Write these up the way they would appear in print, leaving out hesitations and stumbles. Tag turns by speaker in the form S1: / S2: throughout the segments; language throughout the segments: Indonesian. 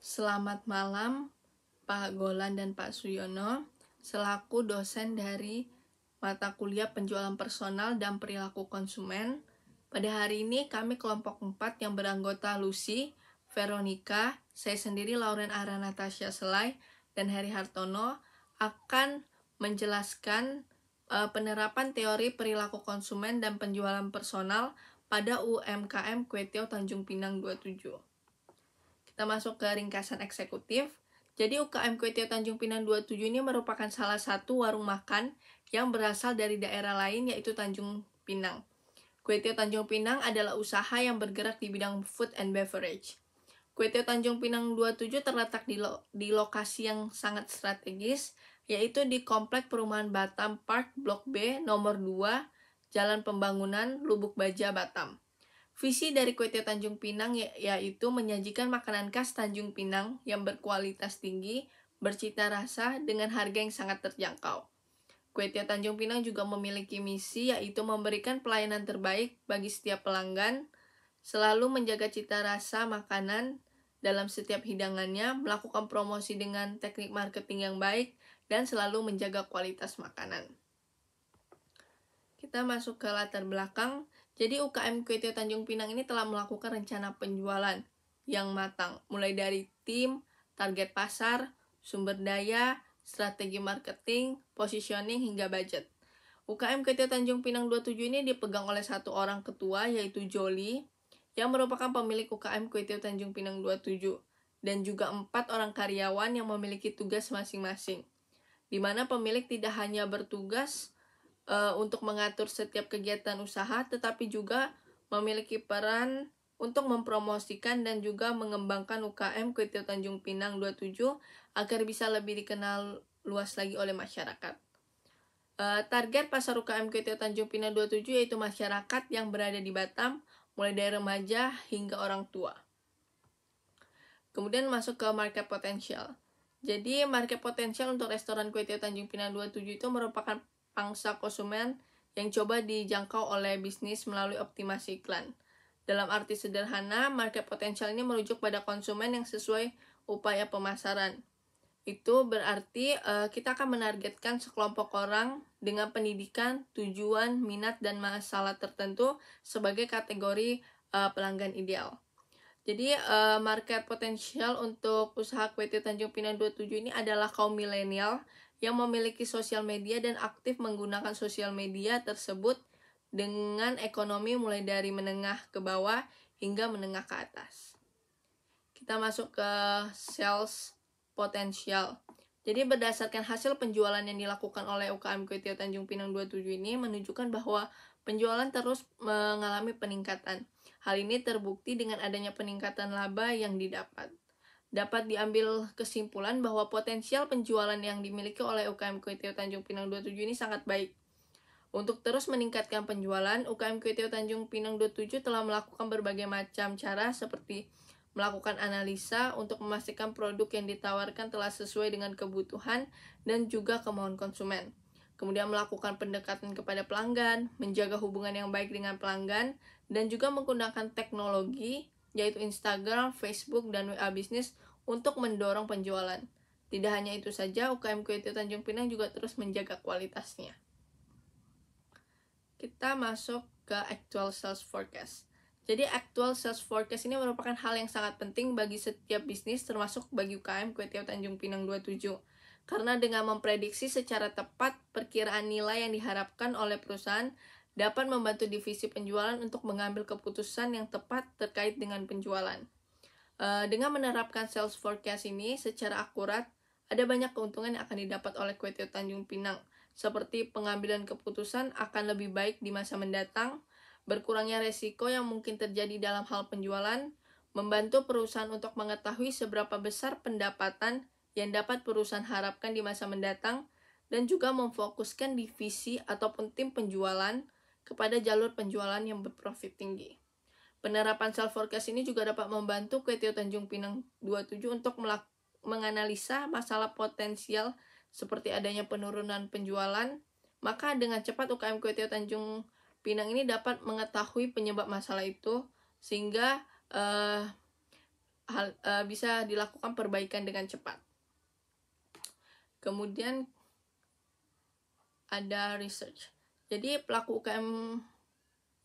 S1: Selamat malam, Pak Golan dan Pak Suyono, selaku dosen dari mata kuliah penjualan personal dan perilaku konsumen. Pada hari ini kami kelompok 4 yang beranggota Lucy, Veronica, saya sendiri Lauren Ara Natasha Selai, dan Heri Hartono akan menjelaskan penerapan teori perilaku konsumen dan penjualan personal pada UMKM Kue Tiaw Tanjung Pinang 27. Kita masuk ke ringkasan eksekutif. Jadi UKM Kue Tiaw Tanjung Pinang 27 ini merupakan salah satu warung makan yang berasal dari daerah lain yaitu Tanjung Pinang. Kue Tiaw Tanjung Pinang adalah usaha yang bergerak di bidang food and beverage. Kue Tiaw Tanjung Pinang 27 terletak di lokasi yang sangat strategis, yaitu di Komplek Perumahan Batam Park Blok B nomor 2, Jalan Pembangunan, Lubuk Baja, Batam. Visi dari Kue Tiaw Tanjung Pinang yaitu menyajikan makanan khas Tanjung Pinang yang berkualitas tinggi, bercita rasa, dengan harga yang sangat terjangkau. Kue Tiaw Tanjung Pinang juga memiliki misi yaitu memberikan pelayanan terbaik bagi setiap pelanggan, selalu menjaga cita rasa makanan dalam setiap hidangannya, melakukan promosi dengan teknik marketing yang baik, dan selalu menjaga kualitas makanan. Kita masuk ke latar belakang. Jadi UKM Kue Tiaw Tanjung Pinang ini telah melakukan rencana penjualan yang matang, mulai dari tim, target pasar, sumber daya, strategi marketing, positioning, hingga budget. UKM Kue Tiaw Tanjung Pinang 27 ini dipegang oleh satu orang ketua, yaitu Joli, yang merupakan pemilik UKM Kue Tiaw Tanjung Pinang 27, dan juga 4 orang karyawan yang memiliki tugas masing-masing, di mana pemilik tidak hanya bertugas untuk mengatur setiap kegiatan usaha, tetapi juga memiliki peran untuk mempromosikan dan juga mengembangkan UKM Kue Tiaw Tanjung Pinang 27 agar bisa lebih dikenal luas lagi oleh masyarakat. Target pasar UKM Kue Tiaw Tanjung Pinang 27 yaitu masyarakat yang berada di Batam, mulai dari remaja hingga orang tua. Kemudian masuk ke market potential. Jadi market potential untuk restoran Kue Tiaw Tanjung Pinang 27 itu merupakan pangsa konsumen yang coba dijangkau oleh bisnis melalui optimasi iklan. Dalam arti sederhana, market potential ini merujuk pada konsumen yang sesuai upaya pemasaran. Itu berarti kita akan menargetkan sekelompok orang dengan pendidikan, tujuan, minat, dan masalah tertentu sebagai kategori pelanggan ideal. Jadi market potensial untuk usaha Kue Tiaw Tanjung Pinang 27 ini adalah kaum milenial yang memiliki sosial media dan aktif menggunakan sosial media tersebut dengan ekonomi mulai dari menengah ke bawah hingga menengah ke atas. Kita masuk ke sales potensial. Jadi berdasarkan hasil penjualan yang dilakukan oleh UKM Kue Tiaw Tanjung Pinang 27 ini menunjukkan bahwa penjualan terus mengalami peningkatan. Hal ini terbukti dengan adanya peningkatan laba yang didapat. Dapat diambil kesimpulan bahwa potensial penjualan yang dimiliki oleh UKM Kue Tiaw Tanjung Pinang 27 ini sangat baik. Untuk terus meningkatkan penjualan, UKM Kue Tiaw Tanjung Pinang 27 telah melakukan berbagai macam cara seperti melakukan analisa untuk memastikan produk yang ditawarkan telah sesuai dengan kebutuhan dan juga kemauan konsumen. Kemudian melakukan pendekatan kepada pelanggan, menjaga hubungan yang baik dengan pelanggan, dan juga menggunakan teknologi yaitu Instagram, Facebook, dan WA Bisnis untuk mendorong penjualan. Tidak hanya itu saja, UKM Kue Tiaw Tanjung Pinang juga terus menjaga kualitasnya. Kita masuk ke actual sales forecast. Jadi actual sales forecast ini merupakan hal yang sangat penting bagi setiap bisnis, termasuk bagi UKM Kue Tiaw Tanjung Pinang 27. Karena dengan memprediksi secara tepat perkiraan nilai yang diharapkan oleh perusahaan dapat membantu divisi penjualan untuk mengambil keputusan yang tepat terkait dengan penjualan. Dengan menerapkan sales forecast ini secara akurat, ada banyak keuntungan yang akan didapat oleh Kue Tiaw Tanjung Pinang, seperti pengambilan keputusan akan lebih baik di masa mendatang, berkurangnya resiko yang mungkin terjadi dalam hal penjualan, membantu perusahaan untuk mengetahui seberapa besar pendapatan yang dapat perusahaan harapkan di masa mendatang, dan juga memfokuskan divisi ataupun tim penjualan kepada jalur penjualan yang berprofit tinggi. Penerapan sales forecast ini juga dapat membantu Kue Tiaw Tanjung Pinang 27 untuk menganalisa masalah potensial seperti adanya penurunan penjualan. Maka dengan cepat UKM Kue Tiaw Tanjung Pinang ini dapat mengetahui penyebab masalah itu, sehingga bisa dilakukan perbaikan dengan cepat. Kemudian ada research. Jadi pelaku UKM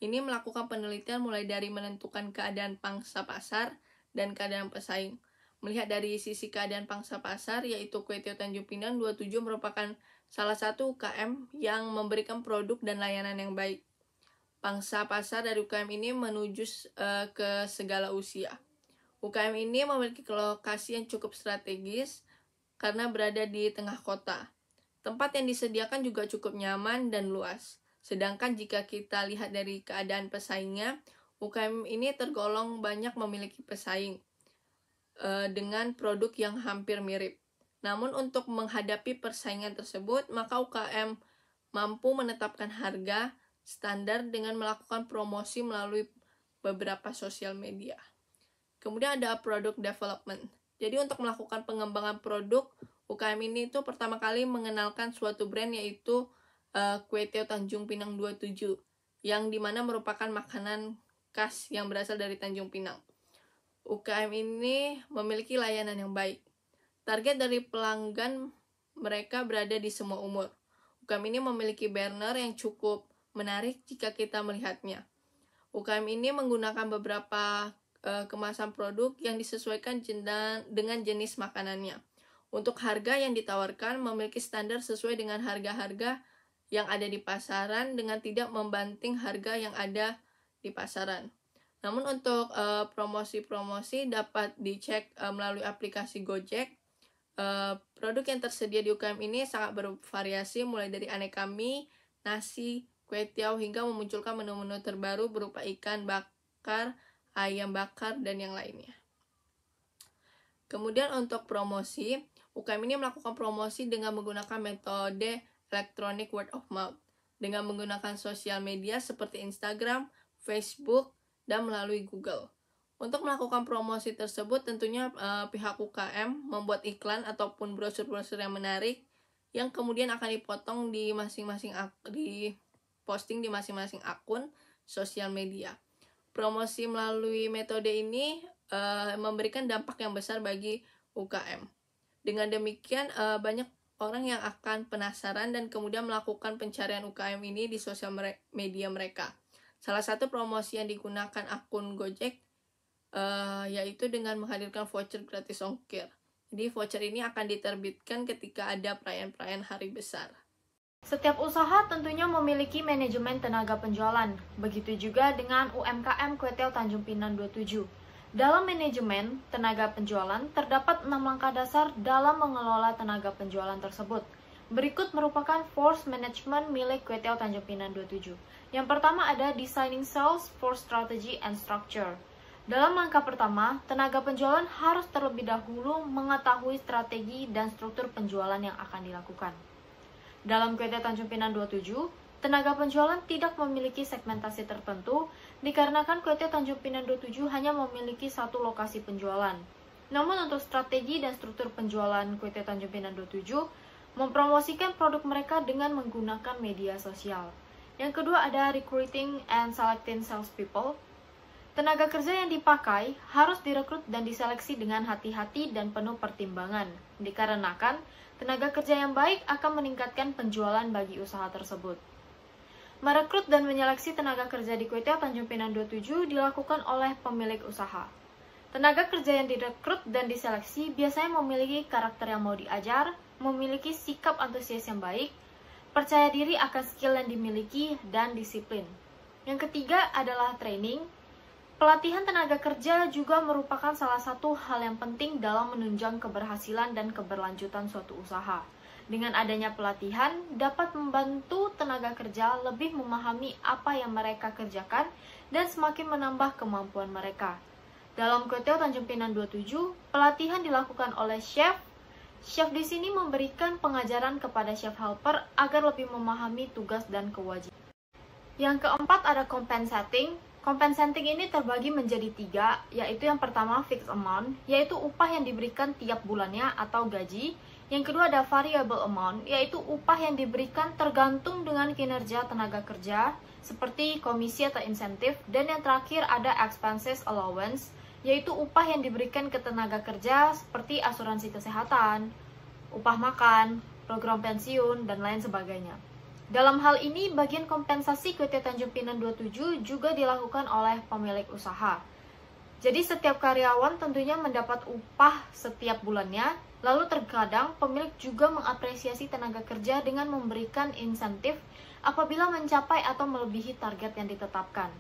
S1: ini melakukan penelitian mulai dari menentukan keadaan pangsa pasar dan keadaan pesaing. Melihat dari sisi keadaan pangsa pasar, yaitu Kue Tiaw Tanjung Pinang 27 merupakan salah satu UKM yang memberikan produk dan layanan yang baik. Pangsa pasar dari UKM ini menuju ke segala usia. UKM ini memiliki lokasi yang cukup strategis karena berada di tengah kota. Tempat yang disediakan juga cukup nyaman dan luas. Sedangkan jika kita lihat dari keadaan pesaingnya, UKM ini tergolong banyak memiliki pesaing dengan produk yang hampir mirip. Namun untuk menghadapi persaingan tersebut, maka UKM mampu menetapkan harga standar dengan melakukan promosi melalui beberapa sosial media. Kemudian ada product development. Jadi untuk melakukan pengembangan produk, UKM ini itu pertama kali mengenalkan suatu brand, yaitu Kue Tiaw Tanjung Pinang 27, yang dimana merupakan makanan khas yang berasal dari Tanjung Pinang. UKM ini memiliki layanan yang baik. Target dari pelanggan mereka berada di semua umur. UKM ini memiliki banner yang cukup menarik jika kita melihatnya. UKM ini menggunakan beberapa kemasan produk yang disesuaikan dengan jenis makanannya. Untuk harga yang ditawarkan memiliki standar sesuai dengan harga-harga yang ada di pasaran dengan tidak membanting harga yang ada di pasaran. Namun untuk promosi-promosi dapat dicek melalui aplikasi Gojek. Produk yang tersedia di UKM ini sangat bervariasi, mulai dari aneka mie, nasi, kue tiaw, hingga memunculkan menu-menu terbaru berupa ikan bakar, ayam bakar, dan yang lainnya. Kemudian untuk promosi, UKM ini melakukan promosi dengan menggunakan metode electronic word of mouth, dengan menggunakan sosial media seperti Instagram, Facebook, dan melalui Google. Untuk melakukan promosi tersebut, tentunya pihak UKM membuat iklan ataupun brosur-brosur yang menarik, yang kemudian akan dipotong di posting di masing-masing akun sosial media. Promosi melalui metode ini memberikan dampak yang besar bagi UKM. Dengan demikian, banyak orang yang akan penasaran dan kemudian melakukan pencarian UKM ini di sosial media mereka. Salah satu promosi yang digunakan akun Gojek yaitu dengan menghadirkan voucher gratis ongkir. Jadi voucher ini akan diterbitkan ketika ada perayaan-perayaan hari besar.
S2: Setiap usaha tentunya memiliki manajemen tenaga penjualan. Begitu juga dengan UMKM Kue Tiaw Tanjung Pinang 27. Dalam manajemen tenaga penjualan, terdapat 6 langkah dasar dalam mengelola tenaga penjualan tersebut. Berikut merupakan force management milik Kue Tiaw Tanjung Pinang 27. Yang pertama ada designing sales for strategy and structure. Dalam langkah pertama, tenaga penjualan harus terlebih dahulu mengetahui strategi dan struktur penjualan yang akan dilakukan. Dalam Kue Tiaw Tanjung Pinang 27, tenaga penjualan tidak memiliki segmentasi tertentu dikarenakan Kue Tiaw Tanjung Pinang 27 hanya memiliki satu lokasi penjualan. Namun untuk strategi dan struktur penjualan Kue Tiaw Tanjung Pinang 27 mempromosikan produk mereka dengan menggunakan media sosial. Yang kedua ada recruiting and selecting salespeople. Tenaga kerja yang dipakai harus direkrut dan diseleksi dengan hati-hati dan penuh pertimbangan, dikarenakan tenaga kerja yang baik akan meningkatkan penjualan bagi usaha tersebut. Merekrut dan menyeleksi tenaga kerja di Kue Tiaw Tanjung Pinang 27 dilakukan oleh pemilik usaha. Tenaga kerja yang direkrut dan diseleksi biasanya memiliki karakter yang mau diajar, memiliki sikap antusias yang baik, percaya diri akan skill yang dimiliki, dan disiplin. Yang ketiga adalah training. Pelatihan tenaga kerja juga merupakan salah satu hal yang penting dalam menunjang keberhasilan dan keberlanjutan suatu usaha. Dengan adanya pelatihan, dapat membantu tenaga kerja lebih memahami apa yang mereka kerjakan dan semakin menambah kemampuan mereka. Dalam Kue Tiaw Tanjung Pinang 27, pelatihan dilakukan oleh chef. Chef di sini memberikan pengajaran kepada chef helper agar lebih memahami tugas dan kewajiban. Yang keempat ada compensating. Compensating ini terbagi menjadi 3, yaitu yang pertama fixed amount, yaitu upah yang diberikan tiap bulannya atau gaji. Yang kedua ada variable amount, yaitu upah yang diberikan tergantung dengan kinerja tenaga kerja, seperti komisi atau insentif. Dan yang terakhir ada expenses allowance, yaitu upah yang diberikan ke tenaga kerja seperti asuransi kesehatan, upah makan, program pensiun, dan lain sebagainya. Dalam hal ini, bagian kompensasi PT Tanjung Pinang 27 juga dilakukan oleh pemilik usaha. Jadi setiap karyawan tentunya mendapat upah setiap bulannya, lalu terkadang pemilik juga mengapresiasi tenaga kerja dengan memberikan insentif apabila mencapai atau melebihi target yang ditetapkan.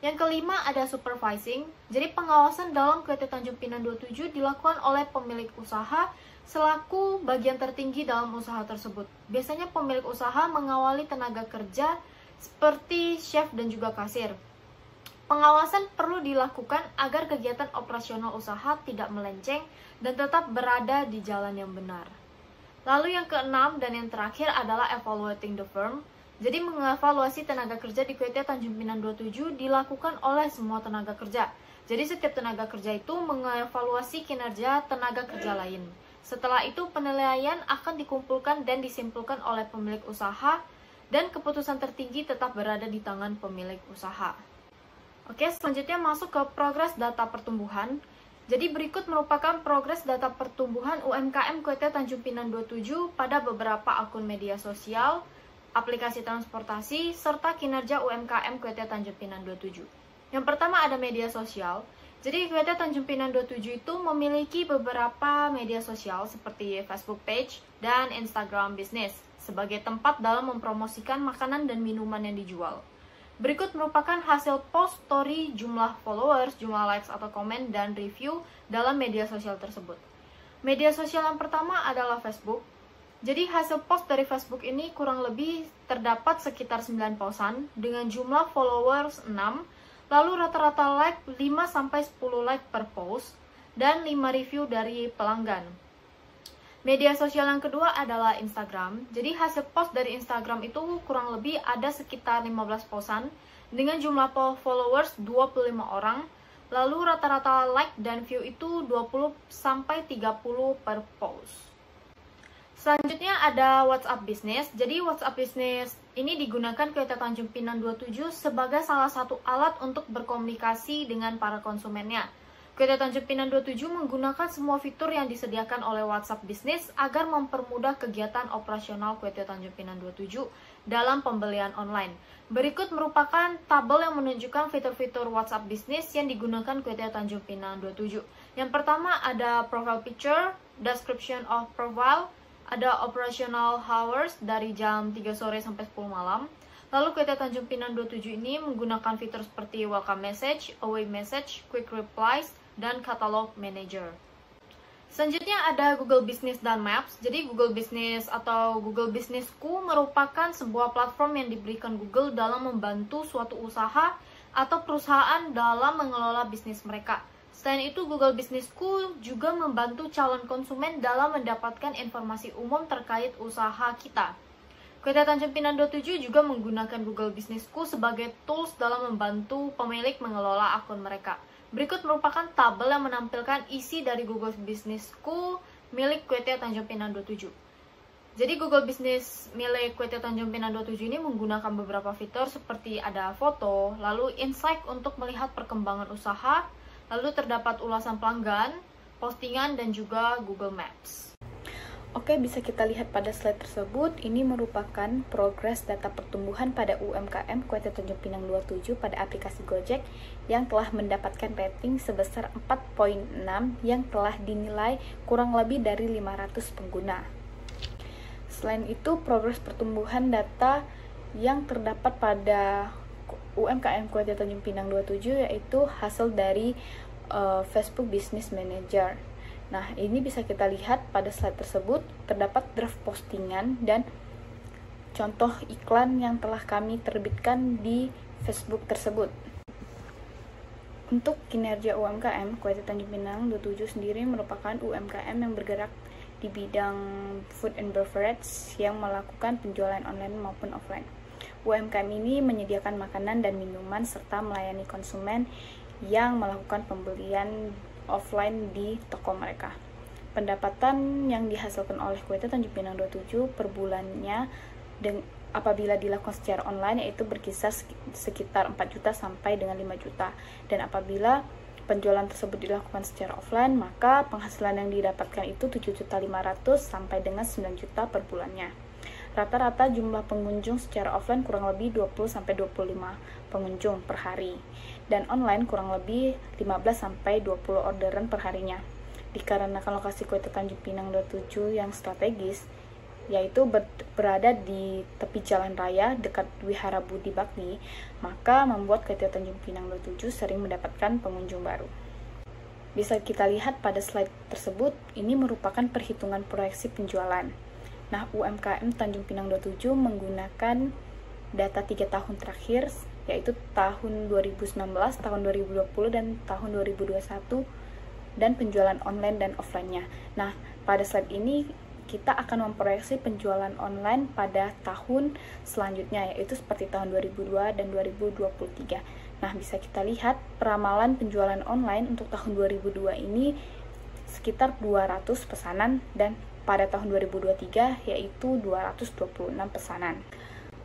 S2: Yang kelima ada supervising, jadi pengawasan dalam PT Tanjung Pinang 27 dilakukan oleh pemilik usaha selaku bagian tertinggi dalam usaha tersebut. Biasanya pemilik usaha mengawali tenaga kerja seperti chef dan juga kasir. Pengawasan perlu dilakukan agar kegiatan operasional usaha tidak melenceng dan tetap berada di jalan yang benar. Lalu yang keenam dan yang terakhir adalah evaluating the firm. Jadi mengevaluasi tenaga kerja di PT Tanjung Pinang 27 dilakukan oleh semua tenaga kerja. Jadi setiap tenaga kerja itu mengevaluasi kinerja tenaga kerja lain. Setelah itu penilaian akan dikumpulkan dan disimpulkan oleh pemilik usaha dan keputusan tertinggi tetap berada di tangan pemilik usaha. Oke, selanjutnya masuk ke progres data pertumbuhan. Jadi berikut merupakan progres data pertumbuhan UMKM PT Tanjung Pinang 27 pada beberapa akun media sosial, aplikasi transportasi, serta kinerja UMKM PT Tanjung Pinang 27. Yang pertama ada media sosial. Jadi PT Tanjung Pinang 27 itu memiliki beberapa media sosial seperti Facebook page dan Instagram business sebagai tempat dalam mempromosikan makanan dan minuman yang dijual. Berikut merupakan hasil post story, jumlah followers, jumlah likes atau komen, dan review dalam media sosial tersebut. Media sosial yang pertama adalah Facebook. Jadi hasil post dari Facebook ini kurang lebih terdapat sekitar 9 posan dengan jumlah followers 6, lalu rata-rata like 5-10 like per post, dan 5 review dari pelanggan. Media sosial yang kedua adalah Instagram. Jadi hasil post dari Instagram itu kurang lebih ada sekitar 15 posan dengan jumlah followers 25 orang. Lalu rata-rata like dan view itu 20-30 per post. Selanjutnya ada WhatsApp Business. Jadi WhatsApp Business ini digunakan PT Tanjung Pinang 27 sebagai salah satu alat untuk berkomunikasi dengan para konsumennya. PT Tanjung Pinang 27 menggunakan semua fitur yang disediakan oleh WhatsApp Business agar mempermudah kegiatan operasional PT Tanjung Pinang 27 dalam pembelian online. Berikut merupakan tabel yang menunjukkan fitur-fitur WhatsApp Business yang digunakan PT Tanjung Pinang 27. Yang pertama ada profile picture, description of profile, ada operational hours dari jam 3 sore sampai 10 malam. Lalu PT Tanjung Pinang 27 ini menggunakan fitur seperti welcome message, away message, quick replies, dan katalog manager. Selanjutnya ada Google Business dan Maps. Jadi Google Business atau Google Businessku merupakan sebuah platform yang diberikan Google dalam membantu suatu usaha atau perusahaan dalam mengelola bisnis mereka. Selain itu, Google Businessku juga membantu calon konsumen dalam mendapatkan informasi umum terkait usaha kita. PT Tanjung Pinang 27 juga menggunakan Google Businessku sebagai tools dalam membantu pemilik mengelola akun mereka. Berikut merupakan tabel yang menampilkan isi dari Google Businessku milik PT Tanjung Pinang 27. Jadi Google Business milik PT Tanjung Pinang 27 ini menggunakan beberapa fitur seperti ada foto, lalu insight untuk melihat perkembangan usaha, lalu terdapat ulasan pelanggan, postingan, dan juga Google Maps.
S3: Oke, bisa kita lihat pada slide tersebut, ini merupakan progres data pertumbuhan pada UMKM PT Tanjung Pinang 27 pada aplikasi Gojek yang telah mendapatkan rating sebesar 4.6 yang telah dinilai kurang lebih dari 500 pengguna. Selain itu, progres pertumbuhan data yang terdapat pada UMKM PT Tanjung Pinang 27 yaitu hasil dari Facebook Business Manager. Nah, ini bisa kita lihat pada slide tersebut, terdapat draft postingan dan contoh iklan yang telah kami terbitkan di Facebook tersebut. Untuk kinerja UMKM, PT Tanjung Pinang 27 sendiri merupakan UMKM yang bergerak di bidang food and beverage yang melakukan penjualan online maupun offline. UMKM ini menyediakan makanan dan minuman serta melayani konsumen yang melakukan pembelian offline di toko mereka. pendapatan yang dihasilkan oleh KUIT Tanjung Pinang 27 per bulannya apabila dilakukan secara online yaitu berkisar sekitar 4 juta sampai dengan 5 juta. Dan apabila penjualan tersebut dilakukan secara offline, maka penghasilan yang didapatkan itu 7.500.000 sampai dengan 9 juta per bulannya. Rata-rata jumlah pengunjung secara offline kurang lebih 20 sampai 25 pengunjung per hari, dan online kurang lebih 15 sampai 20 orderan per harinya. Dikarenakan lokasi KUIT Tanjung Pinang 27 yang strategis, yaitu berada di tepi jalan raya dekat Wihara Budi Bakti, maka membuat KUIT Tanjung Pinang 27 sering mendapatkan pengunjung baru. Bisa kita lihat pada slide tersebut, ini merupakan perhitungan proyeksi penjualan. Nah, UMKM Tanjung Pinang 27 menggunakan data 3 tahun terakhir, yaitu tahun 2019, tahun 2020, dan tahun 2021, dan penjualan online dan offline-nya. Nah, pada slide ini kita akan memproyeksi penjualan online pada tahun selanjutnya, yaitu seperti tahun 2002 dan 2023. Nah, bisa kita lihat peramalan penjualan online untuk tahun 2002 ini sekitar 200 pesanan, dan pada tahun 2023 yaitu 226 pesanan.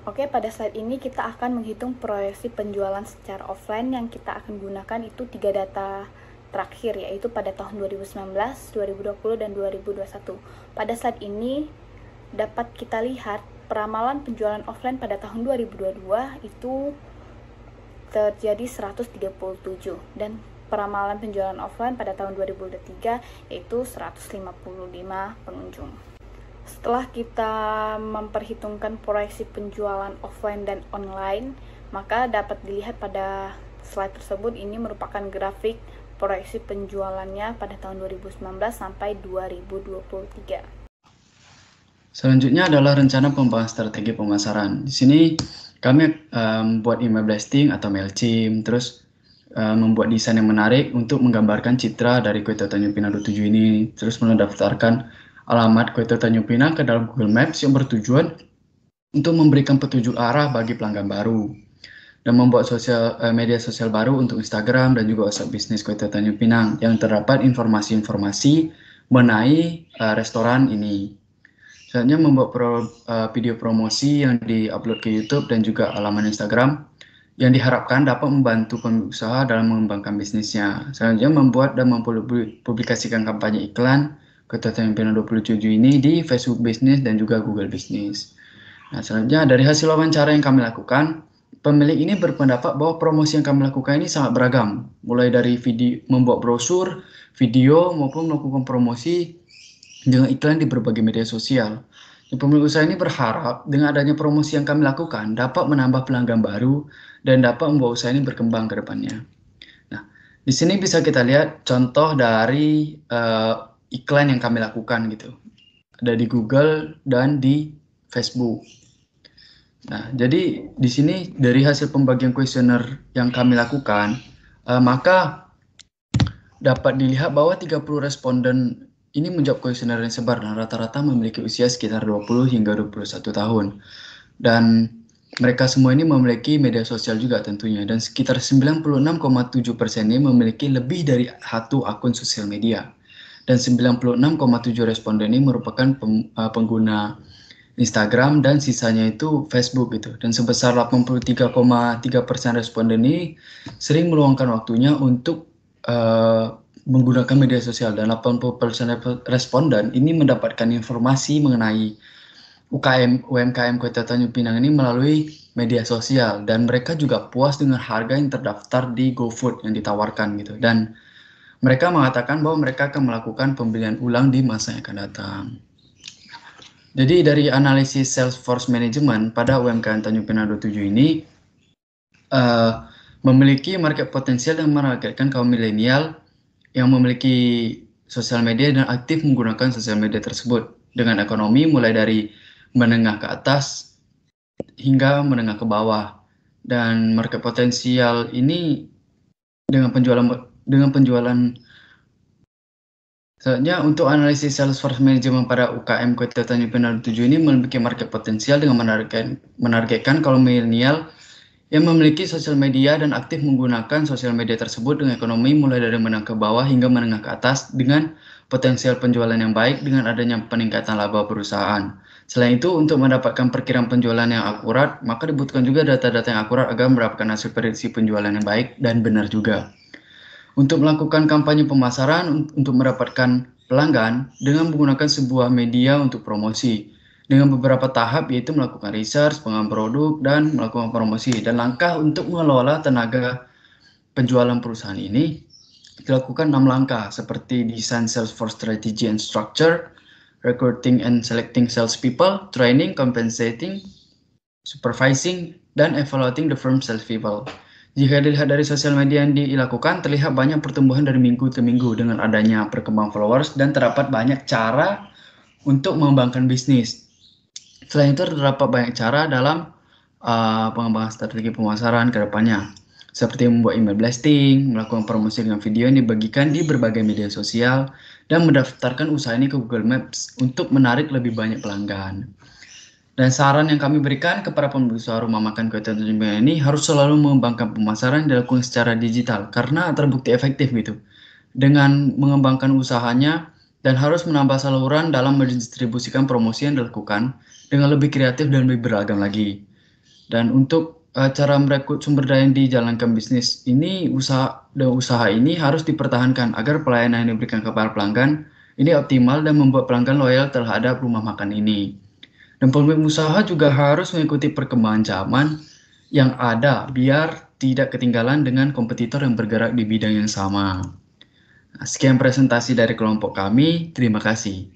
S3: Oke, pada slide ini kita akan menghitung proyeksi penjualan secara offline yang kita akan gunakan itu 3 data terakhir, yaitu pada tahun 2019, 2020, dan 2021. Pada slide ini dapat kita lihat peramalan penjualan offline pada tahun 2022 itu terjadi 137, dan peramalan penjualan offline pada tahun 2023 yaitu 155 pengunjung. Setelah kita memperhitungkan proyeksi penjualan offline dan online, maka dapat dilihat pada slide tersebut ini merupakan grafik proyeksi penjualannya pada tahun 2019 sampai 2023.
S4: Selanjutnya adalah rencana pengembangan strategi pemasaran. Di sini kami membuat email blasting atau MailChimp, terus membuat desain yang menarik untuk menggambarkan citra dari KUIT Tanjung Pinang 27 ini, terus mendaftarkan alamat KUIT Tanjung Pinang ke dalam Google Maps yang bertujuan untuk memberikan petunjuk arah bagi pelanggan baru, dan membuat media sosial baru untuk Instagram dan juga WhatsApp bisnis KUIT Tanjung Pinang yang terdapat informasi-informasi mengenai restoran ini. Selanjutnya membuat video promosi yang diupload ke YouTube dan juga halaman Instagram yang diharapkan dapat membantu pengusaha dalam mengembangkan bisnisnya. Selanjutnya membuat dan mempublikasikan kampanye iklan KUIT Tanjung Pinang 27 ini di Facebook Business dan juga Google Business. Nah, selanjutnya dari hasil wawancara yang kami lakukan, pemilik ini berpendapat bahwa promosi yang kami lakukan ini sangat beragam, mulai dari membuat brosur, video, maupun melakukan promosi dengan iklan di berbagai media sosial. Pemilik usaha ini berharap dengan adanya promosi yang kami lakukan dapat menambah pelanggan baru dan dapat membawa usaha ini berkembang ke depannya. Nah, di sini bisa kita lihat contoh dari iklan yang kami lakukan gitu. Ada di Google dan di Facebook. Nah, jadi di sini dari hasil pembagian kuesioner yang kami lakukan, maka dapat dilihat bahwa 30 responden ini menjawab kuesioner yang sebar dan rata-rata memiliki usia sekitar 20 hingga 21 tahun. Dan mereka semua ini memiliki media sosial juga tentunya, dan sekitar 96,7% ini memiliki lebih dari 1 akun sosial media. Dan 96,7 responden ini merupakan pengguna Instagram dan sisanya itu Facebook gitu. Dan sebesar 83,3% responden ini sering meluangkan waktunya untuk menggunakan media sosial, dan 80% responden ini mendapatkan informasi mengenai UMKM KUIT Tanjung Pinang ini melalui media sosial, dan mereka juga puas dengan harga yang terdaftar di GoFood yang ditawarkan gitu. Dan mereka mengatakan bahwa mereka akan melakukan pembelian ulang di masa yang akan datang. Jadi dari analisis Salesforce Management pada UMKM Tanjung Pinang 27 ini memiliki market potensial yang menargetkan kaum milenial yang memiliki sosial media dan aktif menggunakan sosial media tersebut dengan ekonomi mulai dari menengah ke atas hingga menengah ke bawah. Dan market potensial ini dengan penjualan selanjutnya untuk analisis Salesforce Management pada UKM KUIT Tanjung Pinang 27 ini memiliki market potensial dengan menargetkan kaum milenial yang memiliki sosial media dan aktif menggunakan sosial media tersebut dengan ekonomi mulai dari menengah ke bawah hingga menengah ke atas dengan potensial penjualan yang baik dengan adanya peningkatan laba perusahaan. Selain itu, untuk mendapatkan perkiraan penjualan yang akurat, maka dibutuhkan juga data-data yang akurat agar mendapatkan hasil prediksi penjualan yang baik dan benar juga. Untuk melakukan kampanye pemasaran untuk mendapatkan pelanggan dengan menggunakan sebuah media untuk promosi dengan beberapa tahap, yaitu melakukan research, pengembangan produk, dan melakukan promosi. Dan langkah untuk mengelola tenaga penjualan perusahaan ini dilakukan 6 langkah seperti design sales force strategy and structure, recruiting and selecting salespeople, training, compensating, supervising, dan evaluating the firm salespeople. Jika dilihat dari sosial media yang dilakukan, terlihat banyak pertumbuhan dari minggu ke minggu dengan adanya perkembangan followers dan terdapat banyak cara untuk mengembangkan bisnis. Selain itu, terdapat banyak cara dalam pengembangan strategi pemasaran ke depannya, seperti membuat email blasting, melakukan promosi dengan video yang dibagikan di berbagai media sosial, dan mendaftarkan usaha ini ke Google Maps untuk menarik lebih banyak pelanggan. Dan saran yang kami berikan kepada pemilik usaha rumah makan kue tiaw Tanjung Pinang ini harus selalu mengembangkan pemasaran yang dilakukan secara digital karena terbukti efektif gitu. Dengan mengembangkan usahanya dan harus menambah saluran dalam mendistribusikan promosi yang dilakukan dengan lebih kreatif dan lebih beragam lagi. Dan untuk cara merekrut sumber daya yang dijalankan bisnis ini, usaha ini harus dipertahankan agar pelayanan yang diberikan kepada pelanggan ini optimal dan membuat pelanggan loyal terhadap rumah makan ini. Dan pemilik usaha juga harus mengikuti perkembangan zaman yang ada biar tidak ketinggalan dengan kompetitor yang bergerak di bidang yang sama. Sekian presentasi dari kelompok kami. Terima kasih.